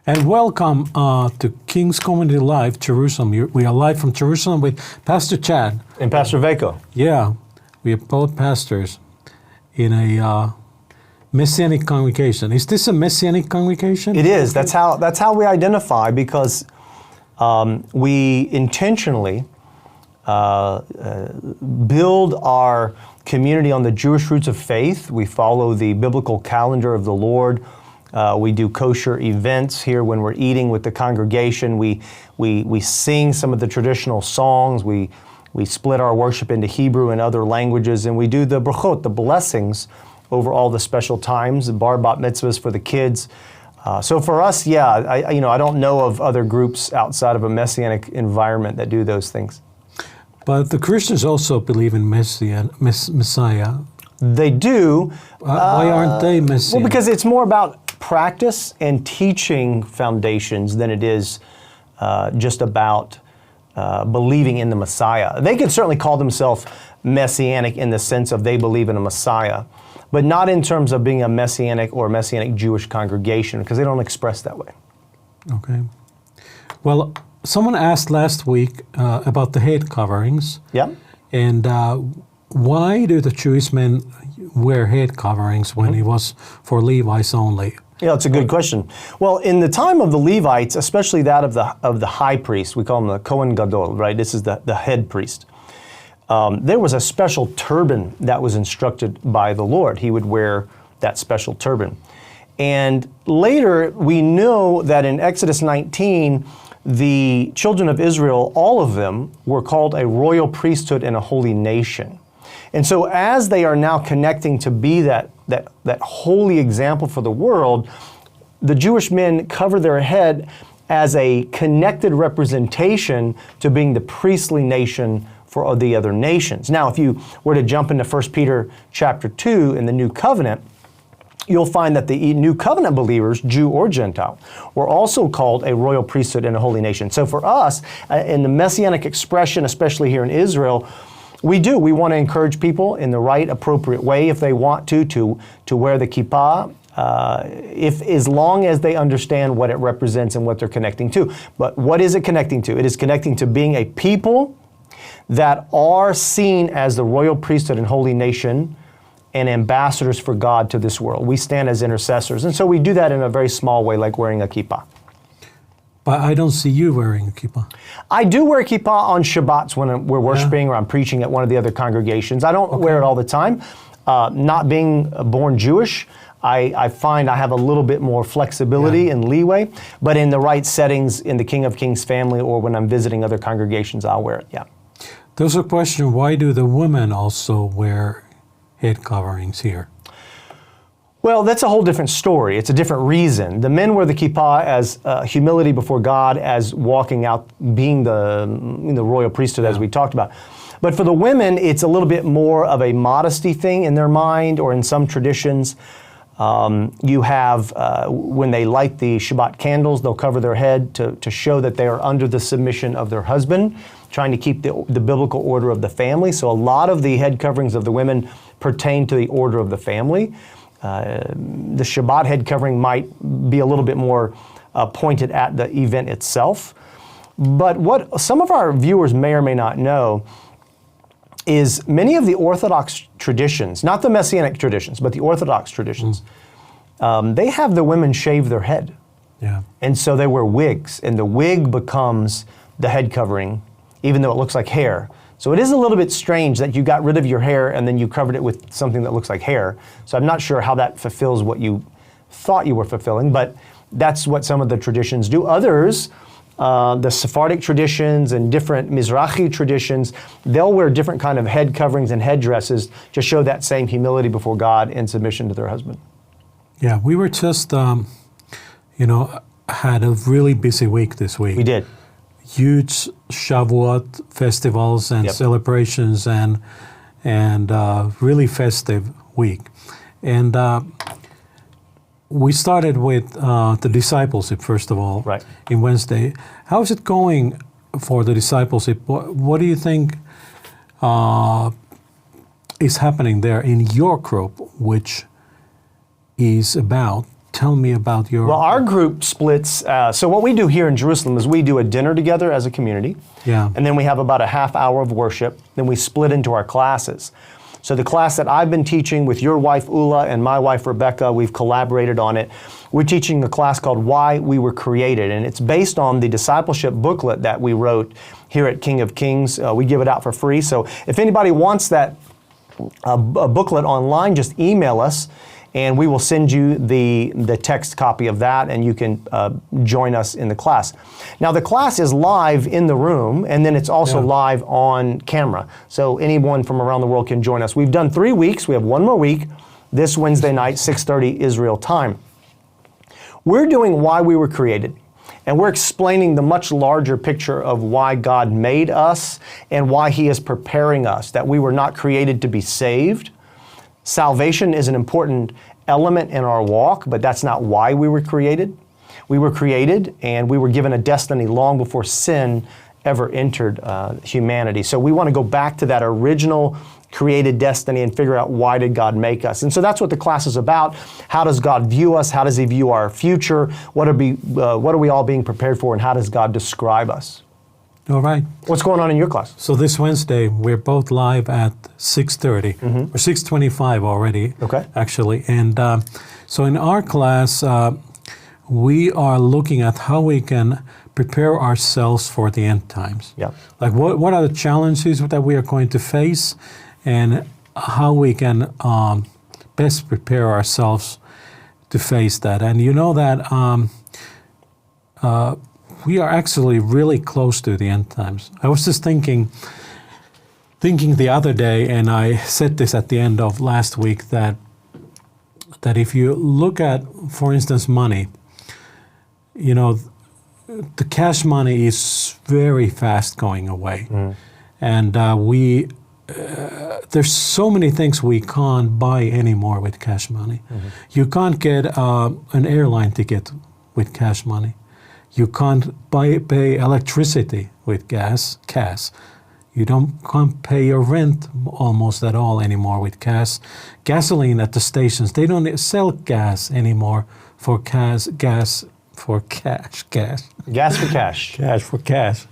And welcome to King's Community Live, Jerusalem. We are live from Jerusalem with Pastor Chad. And Pastor Veko. Yeah, we are both pastors in a Messianic congregation. Is this a Messianic congregation? It is. That's how we identify, because we intentionally build our community on the Jewish roots of faith. We follow the biblical calendar of the Lord. We do kosher events here when we're eating with the congregation. We sing some of the traditional songs. We split our worship into Hebrew and other languages, and we do the brachot, the blessings, over all the special times, the bar bat mitzvahs for the kids. So for us, yeah, I don't know of other groups outside of a Messianic environment that do those things. But the Christians also believe in Messiah. They do. Why aren't they Messianic? Well, because it's more about practice and teaching foundations than it is just about believing in the Messiah. They can certainly call themselves Messianic in the sense of they believe in a Messiah, but not in terms of being a Messianic or Messianic Jewish congregation, because they don't express that way. Okay. Well, someone asked last week about the head coverings. Yeah. And why do the Jewish men wear head coverings when it was for Levites only? Yeah, it's a good question. Well, in the time of the Levites, especially that of the high priest, we call him the Kohen Gadol, right? This is the head priest. There was a special turban that was instructed by the Lord. He would wear that special turban. And later, we know that in Exodus 19, the children of Israel, all of them, were called a royal priesthood and a holy nation. And so as they are now connecting to be that holy example for the world, the Jewish men cover their head as a connected representation to being the priestly nation for the other nations. Now, if you were to jump into 1 Peter chapter 2 in the New Covenant, you'll find that the New Covenant believers, Jew or Gentile, were also called a royal priesthood and a holy nation. So for us, in the Messianic expression, especially here in Israel, we want to encourage people in the right, appropriate way, if they want to wear the kippah, as long as they understand what it represents and what they're connecting to. But what is it connecting to? It is connecting to being a people that are seen as the royal priesthood and holy nation and ambassadors for God to this world. We stand as intercessors. And so we do that in a very small way, like wearing a kippah. But I don't see you wearing a kippah. I do wear kippah on Shabbats when we're worshiping or I'm preaching at one of the other congregations. I don't wear it all the time. Not being born Jewish, I find I have a little bit more flexibility and leeway. But in the right settings, in the King of Kings family or when I'm visiting other congregations, I'll wear it, yeah. There's a question, why do the women also wear head coverings here? Well, that's a whole different story. It's a different reason. The men wear the kippah as humility before God, as walking out, being the royal priesthood, as we talked about. But for the women, it's a little bit more of a modesty thing in their mind, or in some traditions. You have, when they light the Shabbat candles, they'll cover their head to show that they are under the submission of their husband, trying to keep the biblical order of the family. So a lot of the head coverings of the women pertain to the order of the family. The Shabbat head covering might be a little bit more pointed at the event itself. But what some of our viewers may or may not know is many of the Orthodox traditions, not the Messianic traditions, but the Orthodox traditions, they have the women shave their head. Yeah. And so they wear wigs, and the wig becomes the head covering, even though it looks like hair. So it is a little bit strange that you got rid of your hair and then you covered it with something that looks like hair. So I'm not sure how that fulfills what you thought you were fulfilling, but that's what some of the traditions do. Others, the Sephardic traditions and different Mizrahi traditions, they'll wear different kind of head coverings and headdresses to show that same humility before God and submission to their husband. Yeah, we were just, had a really busy week this week. We did. Huge Shavuot festivals and celebrations and really festive week. And we started with the discipleship, first of all, in Wednesday. How is it going for the discipleship? What do you think is happening there in your group, which is about tell me about your... Well, our group splits. So what we do here in Jerusalem is we do a dinner together as a community. Yeah. And then we have about a half hour of worship. Then we split into our classes. So the class that I've been teaching with your wife, Ula, and my wife, Rebecca, we've collaborated on it. We're teaching a class called Why We Were Created. And it's based on the discipleship booklet that we wrote here at King of Kings. We give it out for free. So if anybody wants that a booklet online, just email us, and we will send you the text copy of that, and you can join us in the class. Now, the class is live in the room, and then it's also live on camera. So anyone from around the world can join us. We've done 3 weeks. We have one more week, this Wednesday night, 6:30 Israel time. We're doing Why We Were Created, and we're explaining the much larger picture of why God made us and why He is preparing us, that we were not created to be saved. Salvation is an important element in our walk, but that's not why we were created. We were created and we were given a destiny long before sin ever entered humanity. So we want to go back to that original created destiny and figure out why did God make us. And so that's what the class is about. How does God view us? How does He view our future? What are we all being prepared for, and how does God describe us? All right. What's going on in your class? So this Wednesday, we're both live at 6:30, or 6:25 already, actually. And so in our class, we are looking at how we can prepare ourselves for the end times. Yeah. Like what are the challenges that we are going to face, and how we can best prepare ourselves to face that. And you know that we are actually really close to the end times. I was just thinking the other day, and I said this at the end of last week, that if you look at, for instance, money, you know, the cash money is very fast going away. And there's so many things we can't buy anymore with cash money. You can't get an airline ticket with cash money. You can't pay electricity with cash. You can't pay your rent almost at all anymore with cash. Gasoline at the stations, they don't sell gas anymore for cash. Gas for cash. Cash for cash.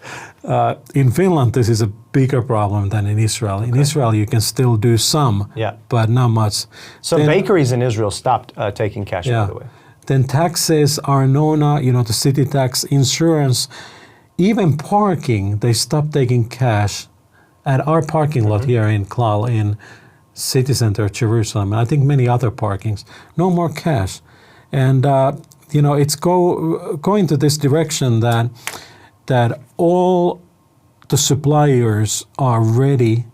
In Finland, this is a bigger problem than in Israel. In Israel, you can still do some, but not much. So bakeries in Israel stopped taking cash, by the way. Then taxes, Arnona, you know, the city tax, insurance, even parking, they stopped taking cash at our parking lot here in Klal, in city center of Jerusalem, and I think many other parkings. No more cash. And, you know, it's going to this direction that all the suppliers are ready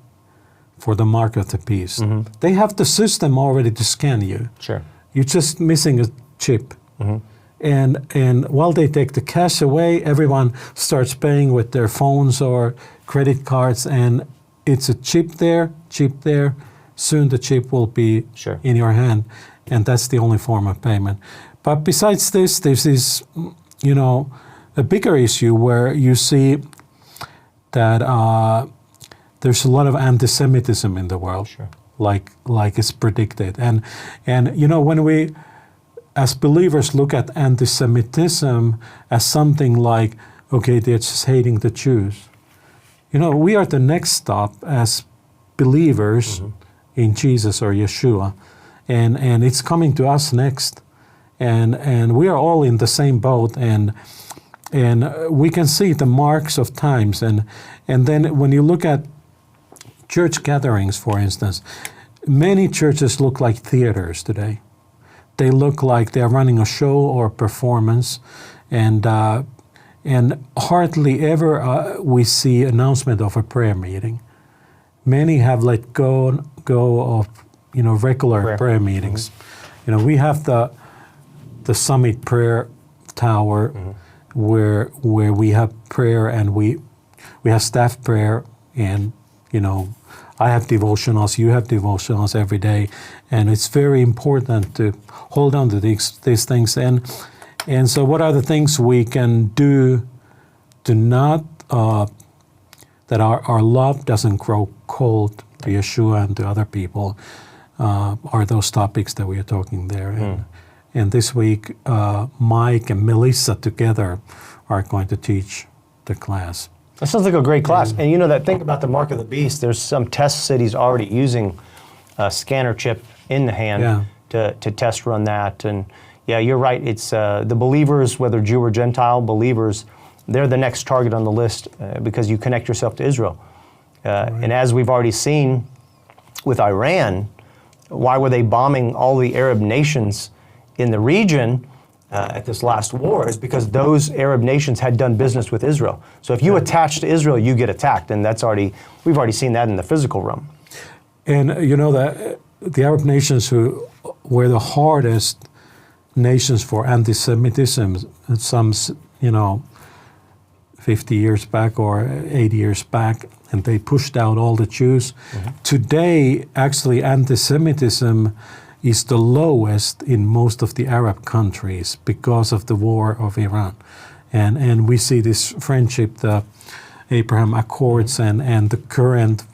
for the mark of the beast. They have the system already to scan you. Sure. You're just missing a chip. And while they take the cash away, everyone starts paying with their phones or credit cards, and it's a chip there. Soon the chip will be in your hand, and that's the only form of payment. But besides this, there's this, you know, a bigger issue where you see that there's a lot of anti-Semitism in the world, like it's predicted. And you know, when we as believers look at anti-Semitism as something like, okay, they're just hating the Jews. You know, we are the next stop as believers in Jesus or Yeshua, and it's coming to us next. And we are all in the same boat, and we can see the marks of times. And then when you look at church gatherings, for instance, many churches look like theaters today. They look like they're running a show or performance, and hardly ever we see announcement of a prayer meeting. Many have let go of, you know, regular prayer meetings. You know, we have the Summit Prayer Tower where we have prayer, and we have staff prayer, and you know, I have devotionals, you have devotionals every day, and it's very important to hold on to these things. And so what are the things we can do to not, that our love doesn't grow cold to Yeshua and to other people, are those topics that we are talking there. And this week, Mike and Melissa together are going to teach the class. That sounds like a great class. And you know that thing about the mark of the beast, there's some test cities already using a scanner chip in the hand to test run that. And yeah, you're right. It's the believers, whether Jew or Gentile believers, they're the next target on the list because you connect yourself to Israel. And as we've already seen with Iran, why were they bombing all the Arab nations in the region at this last war? Is because those Arab nations had done business with Israel. So if you attach to Israel, you get attacked, and we've already seen that in the physical realm. And you know that the Arab nations who were the hardest nations for anti-Semitism, some 50 years back or 80 years back, and they pushed out all the Jews. Today, actually, anti-Semitism is the lowest in most of the Arab countries because of the war of Iran. And we see this friendship, the Abraham Accords and the current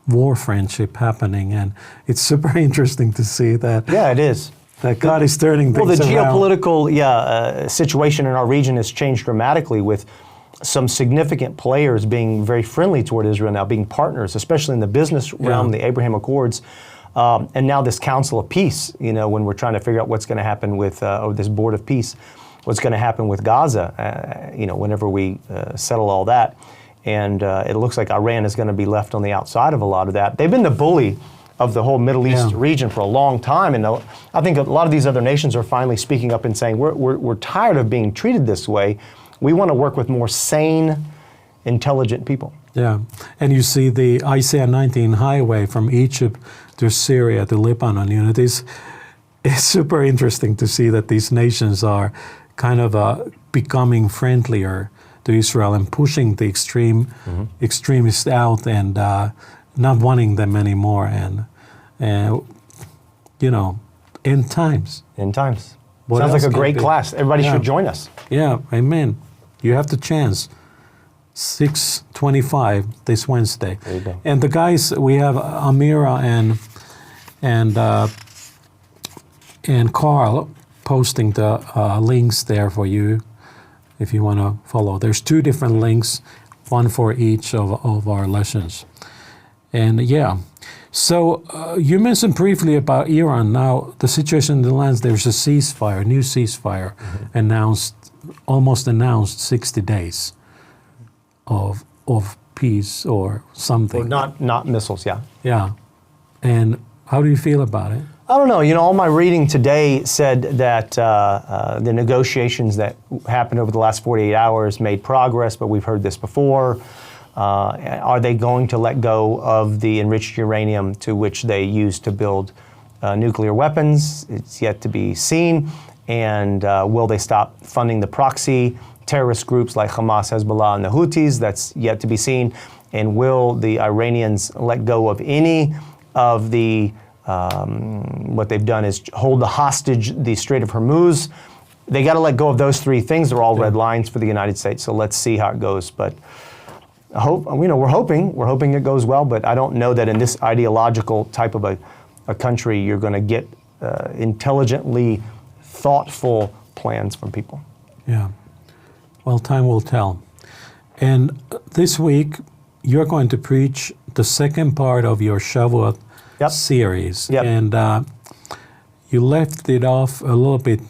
war friendship happening. And it's super interesting to see that. Yeah, it is. That God is turning things around. Well, the geopolitical situation in our region has changed dramatically with some significant players being very friendly toward Israel now, being partners, especially in the business realm, the Abraham Accords. And now this Council of Peace, when we're trying to figure out what's going to happen with this Board of Peace, what's going to happen with Gaza, whenever we settle all that. And it looks like Iran is going to be left on the outside of a lot of that. They've been the bully of the whole Middle East region for a long time. And I think a lot of these other nations are finally speaking up and saying, we're tired of being treated this way. We want to work with more sane, intelligent people. Yeah, and you see the ICN-19 highway from Egypt to Syria to Lebanon. It's super interesting to see that these nations are kind of becoming friendlier to Israel and pushing the extremists out and not wanting them anymore. And end times. End times. Sounds like a great class. Everybody should join us. Yeah, amen. You have the chance. 6:25 this Wednesday. There you go. And the guys, we have Amira and Carl posting the links there for you if you want to follow. There's 2 different links, one for each of our lessons. And so you mentioned briefly about Iran. Now the situation in the lands, there's a ceasefire, new ceasefire almost announced 60 days of peace or something. Or not missiles, Yeah. And how do you feel about it? I don't know. All my reading today said that the negotiations that happened over the last 48 hours made progress, but we've heard this before. Are they going to let go of the enriched uranium to which they used to build nuclear weapons? It's yet to be seen. And will they stop funding the proxy terrorist groups like Hamas, Hezbollah, and the Houthis? That's yet to be seen. And will the Iranians let go of any of the, what they've done is hold the hostage the Strait of Hormuz. They got to let go of those 3 things. They're all red lines for the United States. So let's see how it goes. But we're hoping it goes well, but I don't know that in this ideological type of a country, you're going to get intelligently thoughtful plans from people. Yeah. Well, time will tell. And this week, you're going to preach the second part of your Shavuot series. Yep. And you left it off a little bit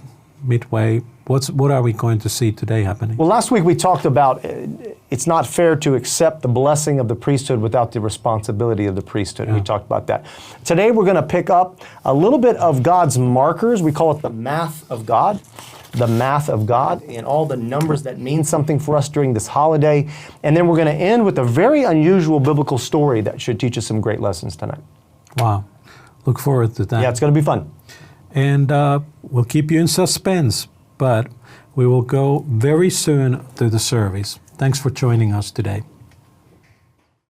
midway. What are we going to see today happening? Well, last week we talked about it's not fair to accept the blessing of the priesthood without the responsibility of the priesthood. Yeah. We talked about that. Today we're going to pick up a little bit of God's markers. We call it the math of God. The math of God and all the numbers that mean something for us during this holiday. And then we're going to end with a very unusual biblical story that should teach us some great lessons tonight. Wow. Look forward to that. Yeah, it's going to be fun. And we'll keep you in suspense, but we will go very soon to the service. Thanks for joining us today.